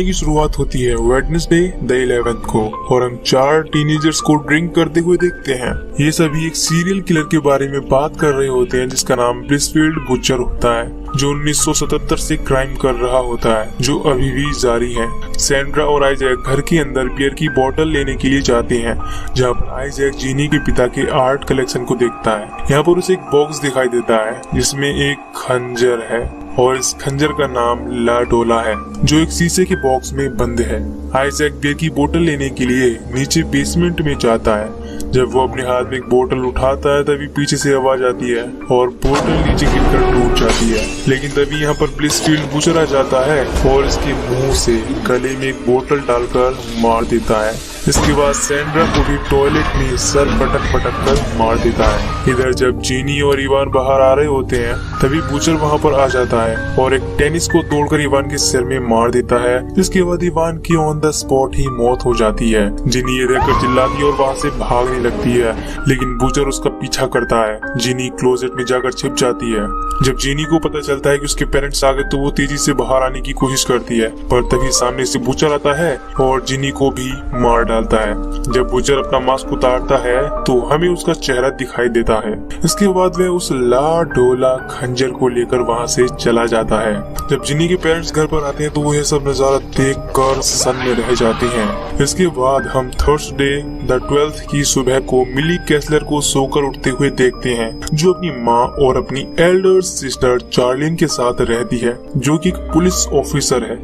की शुरुआत होती है वेडनेसडे द 11th को और हम 4 टीनेजर्स को ड्रिंक करते हुए देखते हैं। ये सभी एक सीरियल किलर के बारे में बात कर रहे होते हैं जिसका नाम ब्लिसफील्ड बुचर होता है, जो 1977 से क्राइम कर रहा होता है, जो अभी भी जारी है। सैंड्रा और आइजैक घर के अंदर बियर की बोतल लेने के लिए जाते हैं, जहाँ पर आइजैक जीनी के पिता के आर्ट कलेक्शन को देखता है। यहाँ पर उसे एक बॉक्स दिखाई देता है जिसमें एक खंजर है और इस खंजर का नाम ला डोला है, जो एक शीशे के बॉक्स में बंद है। आइजैक बियर की बोतल लेने के लिए नीचे बेसमेंट में जाता है। जब वो अपने हाथ में एक बोतल उठाता है तभी पीछे से आवाज आती है और बोतल नीचे गिरकर टूट जाती है। लेकिन तभी यहाँ पर ब्लिसफील्ड बुचर आ जाता है और इसके मुंह से गले में एक बोतल डालकर मार देता है। इसके बाद सैंड्रा को भी टॉयलेट में सर पटक कर मार देता है। इधर जब जीनी और इवान बाहर आ रहे होते हैं तभी बुचर वहाँ पर आ जाता है और एक टेनिस को तोड़कर इवान के सिर में मार देता है। इसके बाद इवान की ऑन द स्पॉट ही मौत हो जाती है। जीनी ये देखकर चिल्लाती है और वहाँ से भागने लगती है, लेकिन बुचर उसका पीछा करता है। जीनी क्लोजेट में जाकर छिप जाती है। जब जीनी को पता चलता है कि उसके पेरेंट्स आ गए तो वो तेजी से बाहर आने की कोशिश करती है, पर तभी सामने से बुचर आता है और जीनी को भी मार डालता है। जब बुचर अपना मास्क उतारता है तो हमें उसका चेहरा दिखाई देता है। इसके बाद वह उस ला डोला खंजर को लेकर वहाँ से चला जाता है। जब जिनी के पेरेंट्स घर पर आते हैं तो वो यह सब नजारा देखकर सन में रह जाते हैं। इसके बाद हम थर्सडे द 12th की सुबह को मिली कैसलर को सोकर उठते हुए देखते हैं, जो अपनी माँ और अपनी एल्डर सिस्टर चार्लिन के साथ रहती है, जो कि एक पुलिस ऑफिसर है।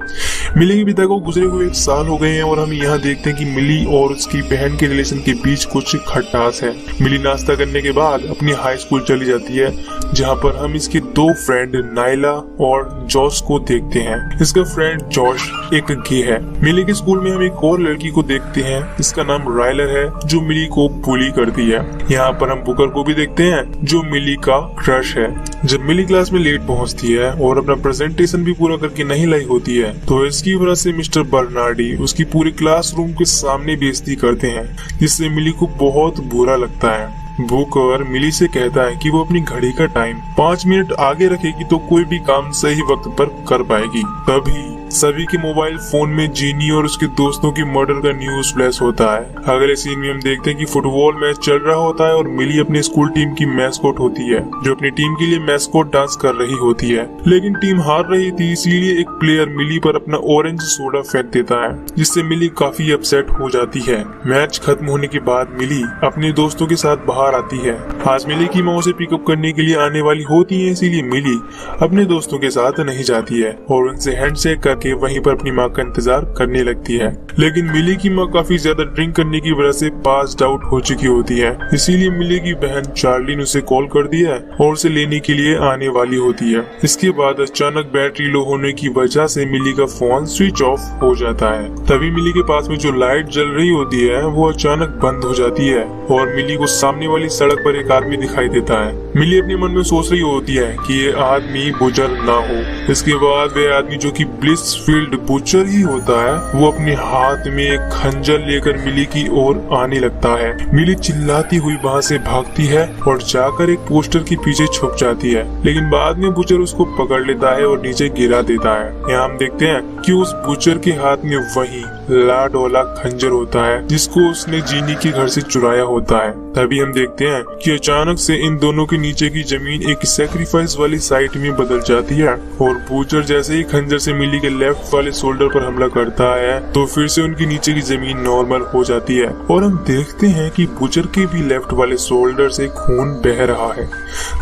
मिली के पिता को गुजरे हुए 1 साल हो गए हैं और हम यहाँ देखते हैं कि मिली और उसकी बहन के रिलेशन के बीच कुछ खटास है। मिली नाश्ता करने के बाद अपनी हाई स्कूल चली जाती है, जहाँ पर हम इसके 2 फ्रेंड नाइला और जॉश को देखते हैं। इसका फ्रेंड जॉश एक गे है। मिली के स्कूल में हम एक और लड़की को देखते हैं, इसका नाम राइलर है, जो मिली को बुली करती है। यहाँ पर हम बुकर को भी देखते हैं, जो मिली का क्रश है। जब मिली क्लास में लेट पहुँचती है और अपना प्रेजेंटेशन भी पूरा करके नहीं लाई होती है तो इसकी वजह से मिस्टर बर्नार्डी उसकी पूरी क्लासरूम के सामने बेइज्जती करते हैं, जिससे मिली को बहुत बुरा लगता है। बुकर मिली से कहता है कि वो अपनी घड़ी का टाइम 5 मिनट आगे रखेगी तो कोई भी काम सही वक्त पर कर पाएगी। तभी सभी के मोबाइल फोन में जीनी और उसके दोस्तों की मर्डर का न्यूज फ्लैश होता है। अगले सीन में हम देखते हैं कि फुटबॉल मैच चल रहा होता है और मिली अपनी स्कूल टीम की मैस्कॉट होती है, जो अपनी टीम के लिए मैस्कॉट डांस कर रही होती है। लेकिन टीम हार रही थी, इसलिए एक प्लेयर मिली पर अपना ऑरेंज सोडा फेंक देता है, जिससे मिली काफी अपसेट हो जाती है। मैच खत्म होने के बाद मिली अपने दोस्तों के साथ बाहर आती है। आज मिली की माँ उसे पिकअप करने के लिए आने वाली होती है, इसीलिए मिली अपने दोस्तों के साथ नहीं जाती है और उनसे हैंडशेक करके वहीं पर अपनी माँ का इंतजार करने लगती है। लेकिन मिली की माँ काफी ज्यादा ड्रिंक करने की वजह से पास्ड आउट हो चुकी होती है, इसीलिए मिली की बहन चार्लिन उसे कॉल करती है और उसे लेने के लिए आने वाली होती है। इसके बाद अचानक बैटरी लो होने की वजह से मिली का फोन स्विच ऑफ हो जाता है। तभी मिली के पास में जो लाइट जल रही होती है वो अचानक बंद हो जाती है और मिली को सामने वाली सड़क पर एक आदमी दिखाई देता है। मिली अपने मन में सोच रही होती है कि ये आदमी बुचर ना हो। इसके बाद वह आदमी, जो कि ब्लिसफील्ड बुचर ही होता है, वो अपने हाथ में एक खंजर लेकर मिली की ओर आने लगता है। मिली चिल्लाती हुई वहाँ से भागती है और जाकर एक पोस्टर के पीछे छुप जाती है, लेकिन बाद में बुचर उसको पकड़ लेता है और नीचे गिरा देता है। यहाँ हम देखते हैं कि उस बुचर के हाथ में वही ला डोला खंजर होता है जिसको उसने जीनी के घर से चुराया होता है। तभी हम देखते हैं कि अचानक से इन दोनों के नीचे की जमीन एक सैक्रिफाइस वाली साइट में बदल जाती है और बुचर जैसे ही खंजर से मिली के लेफ्ट वाले शोल्डर पर हमला करता है तो फिर से उनकी नीचे की जमीन नॉर्मल हो जाती है और हम देखते हैं कि बुचर के भी लेफ्ट वाले शोल्डर से खून बह रहा है।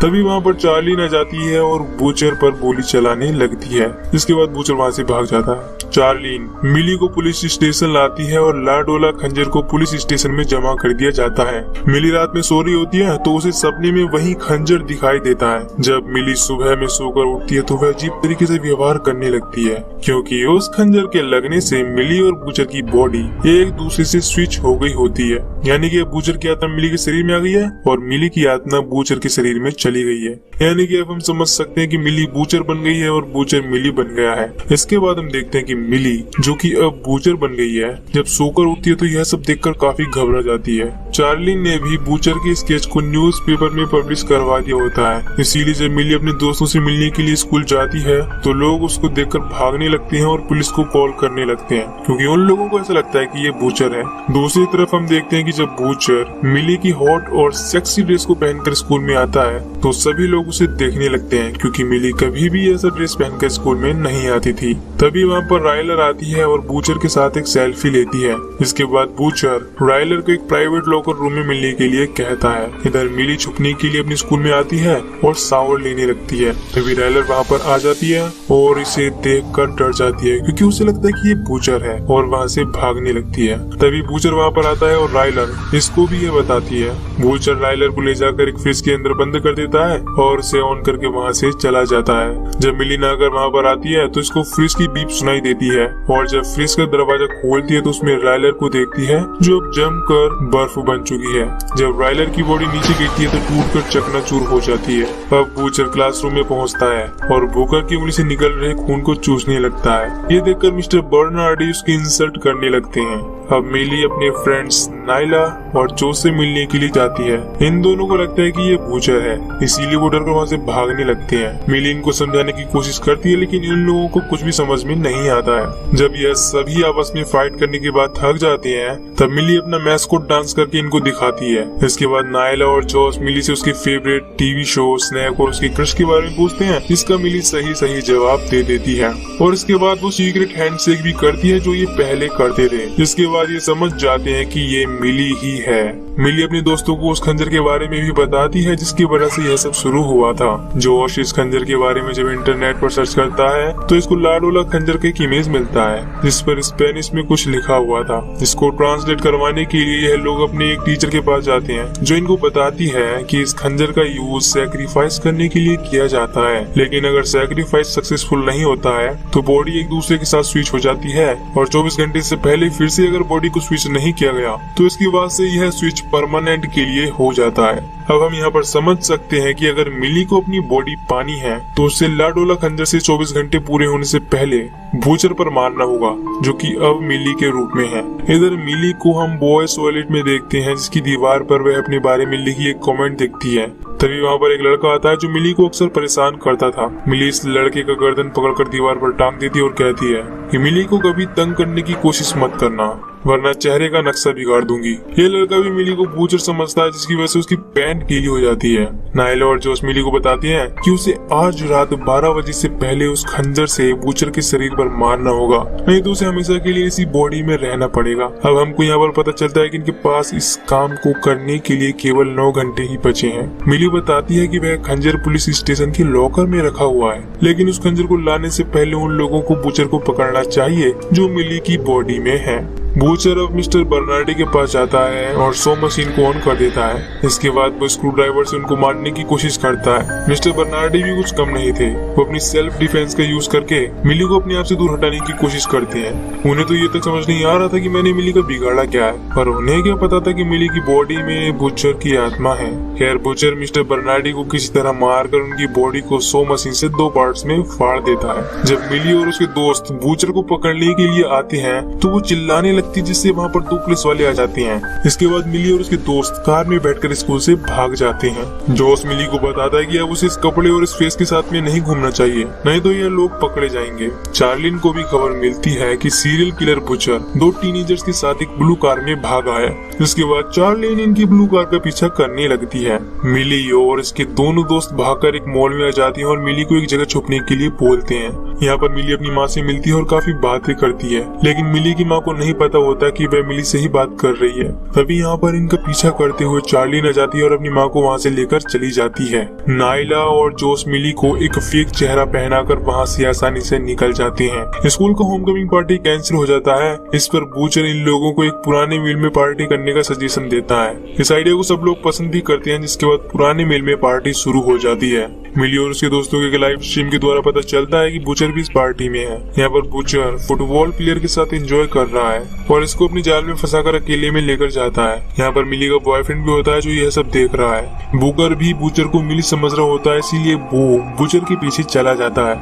तभी वहाँ पर चार्लिन आ जाती है और बुचर पर गोली चलाने लगती है। इसके बाद बुचर वहाँ से भाग जाता है। चार्लिन मिली को पुलिस स्टेशन लाती है और ला डोला खंजर को पुलिस स्टेशन में जमा कर दिया जाता है। मिली रात में सो रही होती है तो उसे सपने में वही खंजर दिखाई देता है। जब मिली सुबह में सोकर उठती है तो वह अजीब तरीके से व्यवहार करने लगती है, क्योंकि उस खंजर के लगने से मिली और बुचर की बॉडी एक दूसरे से स्विच हो गई होती है। यानी कि अब बुचर की आत्मा मिली के शरीर में आ गई है और मिली की आत्मा बुचर के शरीर में चली गई है। यानी कि अब हम समझ सकते हैं कि मिली बुचर बन गई है और बुचर मिली बन गया है। इसके बाद हम देखते हैं कि मिली, जो कि अब बुचर बन गई है। जब सोकर उठती है तो यह सब देखकर काफी घबरा जाती है। चार्ली ने भी बूचर के स्केच को न्यूज़पेपर में पब्लिश करवा दिया होता है, इसीलिए जब मिली अपने दोस्तों से मिलने के लिए स्कूल जाती है तो लोग उसको देखकर भागने लगते हैं और पुलिस को कॉल करने लगते हैं, क्योंकि उन लोगों को ऐसा लगता है कि ये बूचर है। दूसरी तरफ हम देखते हैं कि जब बूचर मिली की हॉट और सेक्सी ड्रेस को पहनकर स्कूल में आता है तो सभी लोग उसे देखने लगते हैं, क्योंकि मिली कभी भी ऐसा ड्रेस पहनकर स्कूल में नहीं आती थी। तभी वहाँ पर रायलर आती है और बूचर के साथ एक सेल्फी लेती है। इसके बाद बूचर रायलर को एक प्राइवेट लॉकर रूम में मिलने के लिए कहता है। इधर मिली छुपने के लिए अपने स्कूल में आती है और शावर लेने लगती है। तभी रायलर वहाँ पर आ जाती है और इसे देखकर डर जाती है, क्योंकि उसे लगता है कि ये बूचर है, और वहाँ से भागने लगती है। तभी बूचर वहाँ पर आता है और रायलर इसको भी ये बताती है। बूचर रायलर को ले जाकर एक फ्रिज के अंदर बंद कर देता है और उसे ऑन करके वहाँ से चला जाता है। जब मिली नागर वहाँ पर आती है तो इसको फ्रिज की बीप सुनाई देती है, और जब फ्रिज का दरवाजा खोलती है तो उसमें रायलर को देखती है जो अब जमकर बर्फ बन चुकी है। जब रायलर की बॉडी नीचे गिरती है तो टूटकर चकनाचूर हो जाती है। अब बूचर क्लासरूम में पहुंचता है और बुकर की उंगली से निकल रहे खून को चूसने लगता है। ये देखकर मिस्टर बर्नार्डी उसकी इंसल्ट करने लगते हैं। अब मिली अपने फ्रेंड्स नाइला और जो से मिलने के लिए जाती है। इन दोनों को लगता है कि ये बूचर है, इसीलिए वो डर कर वहाँ से भागने लगते हैं। मिली इनको समझाने की कोशिश करती है, लेकिन इन लोगों को कुछ भी समझ में नहीं आता है। जब यह सभी आपस में फाइट करने के बाद थक जाते हैं तब मिली अपना मैस्कॉट डांस करके इनको दिखाती है। इसके बाद नाइला और जॉस मिली से उसके फेवरेट टीवी शो स्नैप और उसके क्रश के बारे में पूछते हैं, जिसका मिली सही जवाब दे देती है। और इसके बाद वो सीक्रेट हैंडशेक भी करती है जो ये पहले करते थे। इसके बाद ये समझ जाते हैं कि ये मिली ही है। मिली अपने दोस्तों को उस खंजर के बारे में भी बताती है जिसकी वजह से यह सब शुरू हुआ था। जोश इस खंजर के बारे में जब इंटरनेट पर सर्च करता है तो इसको लाडोला खंजर का एक इमेज मिलता है जिस पर स्पेनिश में कुछ लिखा हुआ था। इसको ट्रांसलेट करवाने के लिए यह लोग अपने एक टीचर के पास जाते हैं जो इनको बताती है कि इस खंजर का यूज सैक्रिफाइस करने के लिए किया जाता है, लेकिन अगर सैक्रिफाइस सक्सेसफुल नहीं होता है तो बॉडी एक दूसरे के साथ स्विच हो जाती है, और 24 घंटे से पहले फिर से अगर बॉडी को स्विच नहीं किया गया तो इसकी वजह से यह स्विच परमानेंट के लिए हो जाता है। अब हम यहाँ पर समझ सकते हैं कि अगर मिली को अपनी बॉडी पानी है तो उसे लाडोला खंजर से 24 घंटे पूरे होने से पहले बूचर पर मारना होगा, जो कि अब मिली के रूप में है। इधर मिली को हम बॉयज टॉयलेट में देखते हैं जिसकी दीवार पर वह अपने बारे में लिखी एक कमेंट देखती है। तभी वहाँ पर एक लड़का आता है जो मिली को अक्सर परेशान करता था। मिली इस लड़के का गर्दन पकड़कर दीवार पर टांग देती है और कहती है कि मिली को कभी तंग करने की कोशिश मत करना, वरना चेहरे का नक्शा बिगाड़ दूंगी। ये लड़का भी मिली को बूचर समझता है, जिसकी वजह से उसकी पैंट गीली हो जाती है। नाइला और जोश मिली को बताती हैं कि उसे आज रात 12 बजे से पहले उस खंजर से बूचर के शरीर पर मारना होगा, नहीं तो उसे हमेशा के लिए इसी बॉडी में रहना पड़ेगा। अब हमको यहाँ पर पता चलता है कि इनके पास इस काम को करने के लिए केवल 9 घंटे ही बचे हैं। मिली बताती है कि वह खंजर पुलिस स्टेशन के लॉकर में रखा हुआ है, लेकिन उस खंजर को लाने से पहले उन लोगों को बूचर को पकड़ना चाहिए जो मिली की बॉडी में है। बूचर अब मिस्टर बर्नार्डी के पास जाता है और सो मशीन को ऑन कर देता है। इसके बाद वो स्क्रू ड्राइवर से उनको मारने की कोशिश करता है। मिस्टर बर्नार्डी भी कुछ कम नहीं थे, वो अपनी सेल्फ डिफेंस का यूज करके मिली को अपने आप से दूर हटाने की कोशिश करते हैं। उन्हें तो ये तक समझ नहीं आ रहा था कि मैंने मिली का बिगाड़ा क्या है, पर उन्हें क्या पता था कि मिली की बॉडी में बूचर की आत्मा है। खैर बूचर मिस्टर बर्नार्डी को किसी तरह मारकर उनकी बॉडी को सो मशीन से 2 पार्ट्स में फाड़ देता है। जब मिली और उसके दोस्त बूचर को पकड़ने के लिए आते हैं तो वो चिल्लाने लगती, जिससे वहाँ पर 2 पुलिस वाले आ जाते हैं। इसके बाद मिली और उसके दोस्त कार में बैठकर स्कूल से भाग जाते हैं। जोश मिली को बताता है कि अब उसे इस कपड़े और इस फेस के साथ में नहीं घूमना चाहिए, नहीं तो ये लोग पकड़े जाएंगे। चार्लिन को भी खबर मिलती है कि सीरियल किलर बूचर 2 टीनेजर्स के साथ एक ब्लू कार में भागा है। इसके बाद चार्लिन इनकी ब्लू कार का पीछा करने लगती है। मिली और इसके दोनों दोस्त भागकर एक मॉल में आ जाती है और मिली को एक जगह छुपने के लिए बोलते हैं। यहाँ पर मिली अपनी माँ से मिलती है और काफी बातें करती है, लेकिन मिली की माँ को नहीं पता होता कि वह मिली से ही बात कर रही है। तभी यहाँ पर इनका पीछा करते हुए चार्लिन आ जाती है और अपनी माँ को वहाँ से लेकर चली जाती है। नाइला और जोश मिली को एक फेक चेहरा पहनाकर वहाँ से आसानी से निकल जाते हैं। स्कूल का होमकमिंग पार्टी कैंसिल हो जाता है। इस पर बूचर इन लोगों को एक पुराने मिल में पार्टी करने का सजेशन देता है। इस आइडिया को सब लोग पसंद भी करते हैं, जिसके बाद पुराने मिल में पार्टी शुरू हो जाती है। मिली और उसके दोस्तों के लाइव स्ट्रीम के द्वारा पता चलता है कि बूचर बूचर भी इस पार्टी में है। यहाँ पर बूचर फुटबॉल प्लेयर के साथ एंजॉय कर रहा है और इसको अपनी जाल में फंसाकर अकेले में लेकर जाता है। यहाँ पर मिली का बॉयफ्रेंड भी होता है जो यह सब देख रहा है। बुकर भी बूचर को मिली समझ रहा होता है, इसीलिए वो बूचर के पीछे चला जाता है।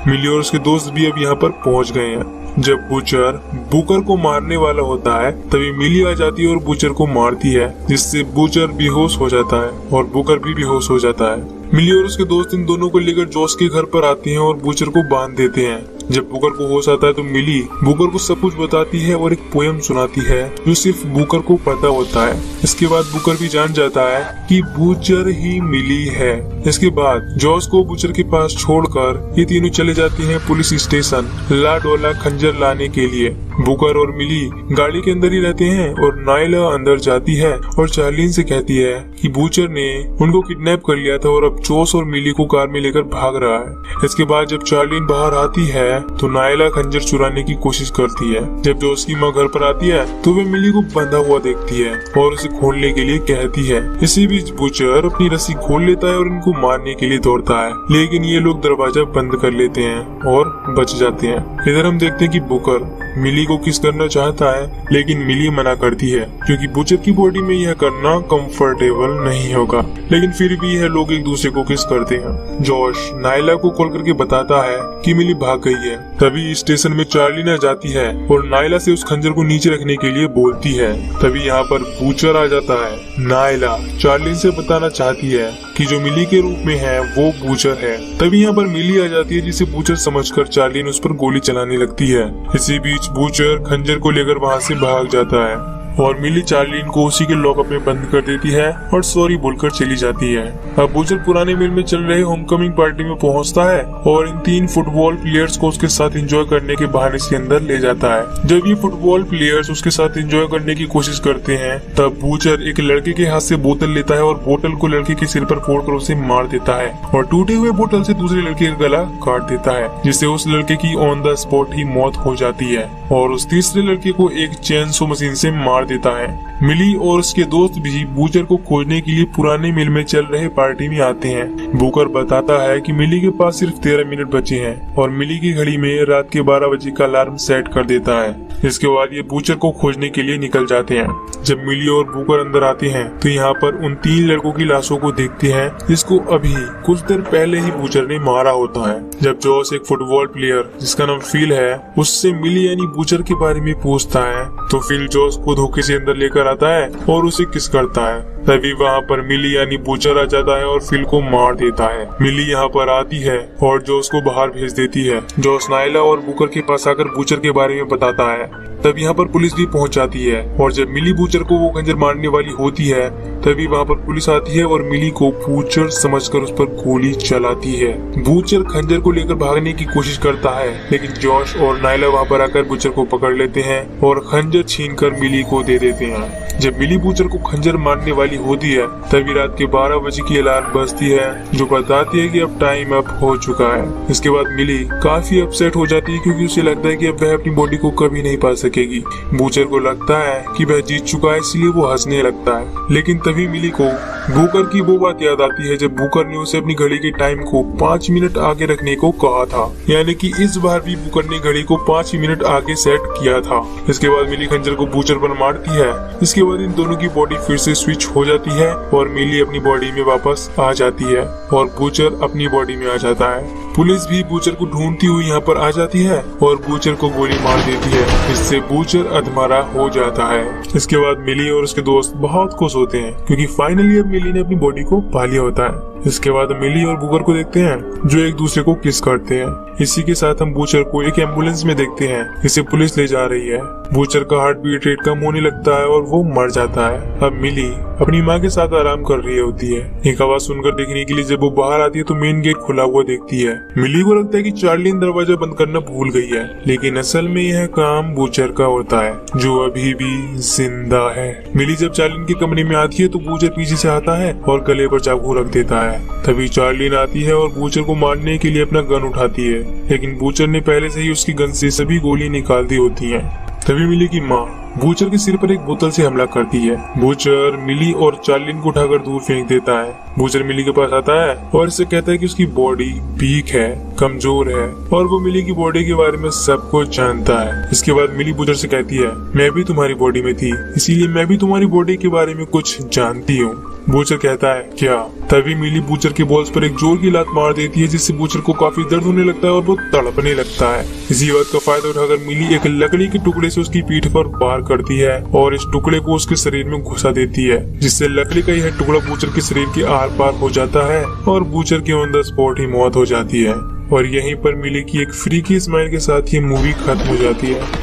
मिली और उसके दोस्त भी अब यहाँ पर पहुंच गए हैं। जब बूचर बुकर को मारने वाला होता है तभी मिली आ जाती है और बूचर को मारती है, जिससे बूचर बेहोश हो जाता है और बुकर भी बेहोश हो जाता है। मिली और उसके दोस्त इन दोनों को लेकर जॉस के घर पर आते हैं और बूचर को बांध देते हैं। जब बुकर को होश आता है तो मिली बुकर को सब कुछ बताती है और एक पोयम सुनाती है जो सिर्फ बुकर को पता होता है। इसके बाद बुकर भी जान जाता है कि बूचर ही मिली है। इसके बाद जॉस को बूचर के पास छोड़कर ये तीनों चले जाते हैं पुलिस स्टेशन ला डोला खंजर लाने के लिए। बुकर और मिली गाड़ी के अंदर ही रहते हैं और नायला अंदर जाती है और चार्लिन से कहती है कि बूचर ने उनको किडनैप कर लिया था और अब जॉस और मिली को कार में लेकर भाग रहा है। इसके बाद जब चार्लिन बाहर आती है तो नायला खंजर चुराने की कोशिश करती है। जब जॉस की माँ घर पर आती है तो वे मिली को बंधा हुआ देखती है और उसे खोलने के लिए कहती है। इसी बीच बूचर अपनी रस्सी खोल लेता है और इनको मारने के लिए दौड़ता है, लेकिन ये लोग दरवाजा बंद कर लेते हैं और बच जाते हैं। इधर हम देखते हैं कि बुकर मिली को किस करना चाहता है, लेकिन मिली मना करती है क्योंकि बूचर की बॉडी में यह करना कंफर्टेबल नहीं होगा। लेकिन फिर भी यह लोग एक दूसरे को किस करते हैं। जॉश नायला को कॉल करके बताता है कि मिली भाग गई है। तभी स्टेशन में चार्लिन आ जाती है और नायला से उस खंजर को नीचे रखने के लिए बोलती है। तभी यहाँ पर बूचर आ जाता है। नायला चार्लिन से बताना चाहती है कि जो मिली के रूप में है वो बूचर है। तभी यहाँ पर मिली आ जाती है, जिसे बूचर समझकर चार्लिन उस पर गोली चलाने लगती है। इसी बीच बूचर खंजर को लेकर वहाँ से भाग जाता है और मिली चार्लिन को उसी के लॉकअप में बंद कर देती है और सॉरी बोलकर चली जाती है। अब बूचर पुराने मिल में चल रहे होमकमिंग पार्टी में पहुंचता है और इन 3 फुटबॉल प्लेयर्स को उसके साथ एंजॉय करने के बहाने से अंदर ले जाता है। जब ये फुटबॉल प्लेयर्स उसके साथ एंजॉय करने की कोशिश करते हैं तब बूचर एक लड़के के हाथ से बोतल लेता है और बोतल को लड़के के सिर पर फोड़कर उसे मार देता है और टूटे हुए बोतल से दूसरे लड़के का गला काट देता है, जिससे उस लड़के की ऑन द स्पॉट ही मौत हो जाती है और उस तीसरे लड़के को एक चेनसो मशीन से मार देता है। मिली और उसके दोस्त भी बूचर को खोजने के लिए पुराने मिल में चल रहे पार्टी में आते हैं। बुकर बताता है कि मिली के पास सिर्फ 13 मिनट बचे हैं और मिली की घड़ी में रात के 12 बजे का अलार्म सेट कर देता है। इसके बाद ये बूचर को खोजने के लिए निकल जाते हैं। जब मिली और बुकर अंदर आते हैं तो यहाँ पर उन 3 लड़कों की लाशों को देखते हैं जिसको अभी कुछ देर पहले ही बूचर ने मारा होता है। जब जॉस एक फुटबॉल प्लेयर जिसका नाम फिल है उससे मिली यानी बूचर के बारे में पूछता है तो फिल जॉस को धोखे से अंदर लेकर आता है और उसे किस करता है। तभी वहाँ पर मिली यानी बूचर आ जाता है और फिल को मार देता है। मिली यहाँ पर आती है और जॉस को बाहर भेज देती है। जॉस नायला और बुकर के पास आकर बूचर के बारे में बताता है। तब यहाँ पर पुलिस भी पहुँच जाती है और जब मिली बूचर को वो खंजर मारने वाली होती है तभी वहाँ पर पुलिस आती है और मिली को बूचर समझकर उस पर गोली चलाती है। बूचर खंजर को लेकर भागने की कोशिश करता है, लेकिन जॉश और नायला वहाँ पर आकर बूचर को पकड़ लेते हैं और खंजर छीनकर मिली को दे देते हैं। जब मिली बूचर को खंजर मारने वाली होती है तभी रात के 12 बजे की अलार्म बजती है जो बताती है कि अब टाइम अप हो चुका है। इसके बाद मिली काफी अपसेट हो जाती है क्योंकि उसे लगता है कि अब वह अपनी बॉडी को कभी नहीं पा सकेगी। बूचर को लगता है कि वह जीत चुका है, इसलिए वो हंसने लगता है। लेकिन तभी मिली को बुकर की वो बात याद आती है जब बुकर ने उसे अपनी घड़ी के टाइम को 5 मिनट आगे रखने को कहा था, यानी कि इस बार भी बुकर ने घड़ी को 5 मिनट आगे सेट किया था। इसके बाद मिली खंजर को बूचर पर मारती है। इसके बाद इन दोनों की बॉडी फिर से स्विच हो जाती है और मिली अपनी बॉडी में वापस आ जाती है और बूचर अपनी बॉडी में आ जाता है। पुलिस भी बूचर को ढूंढती हुई यहाँ पर आ जाती है और बूचर को गोली मार देती है, जिससे बूचर अधमरा हो जाता है। इसके बाद मिली और उसके दोस्त बहुत खुश होते हैं क्योंकि फाइनली अब मिली ने अपनी बॉडी को पा लिया होता है। इसके बाद मिली और बुकर को देखते हैं जो एक दूसरे को किस करते हैं। इसी के साथ हम बूचर को एक एम्बुलेंस में देखते हैं, इसे पुलिस ले जा रही है। बूचर का हार्ट बीट रेट कम होने लगता है और वो मर जाता है। अब मिली अपनी माँ के साथ आराम कर रही होती है। एक आवाज सुनकर देखने के लिए जब वो बाहर आती है तो मेन गेट खुला हुआ देखती है। मिली को लगता है कि चार्लिन दरवाजा बंद करना भूल गई है, लेकिन असल में यह काम बूचर का होता है जो अभी भी जिंदा है। मिली जब चार्लिन के कमरे में आती है तो बूचर पीछे से आता है और गले पर चाकू रख देता है। तभी चार्लिन आती है और बूचर को मारने के लिए अपना गन उठाती है, लेकिन बूचर ने पहले से ही उसकी गन से सभी गोली निकाल दी होती हैं। तभी मिली की माँ बूचर के सिर पर एक बोतल से हमला करती है। बूचर मिली और चार्लिन को उठाकर दूर फेंक देता है। बूचर मिली के पास आता है और इसे कहता है कि उसकी बॉडी वीक है, कमजोर है और वो मिली की बॉडी के बारे में सब कुछ जानता है। इसके बाद मिली बूचर से कहती है, मैं भी तुम्हारी बॉडी में थी, इसीलिए मैं भी तुम्हारी बॉडी के बारे में कुछ जानती हूँ। बूचर कहता है, क्या? तभी मिली बूचर के बॉल्स पर एक जोर की लात मार देती है, जिससे बूचर को काफी दर्द होने लगता है और वो तड़पने लगता है। इसी बात का फायदा उठाकर मिली एक लकड़ी के टुकड़े से उसकी पीठ पर वार करती है और इस टुकड़े को उसके शरीर में घुसा देती है, जिससे लकड़ी का यह टुकड़ा बूचर के शरीर के आर पार हो जाता है और बूचर की ऑन द स्पॉट ही मौत हो जाती है। और यहीं पर मिली की एक फ्रीकी स्माइल के साथ ये मूवी खत्म हो जाती है।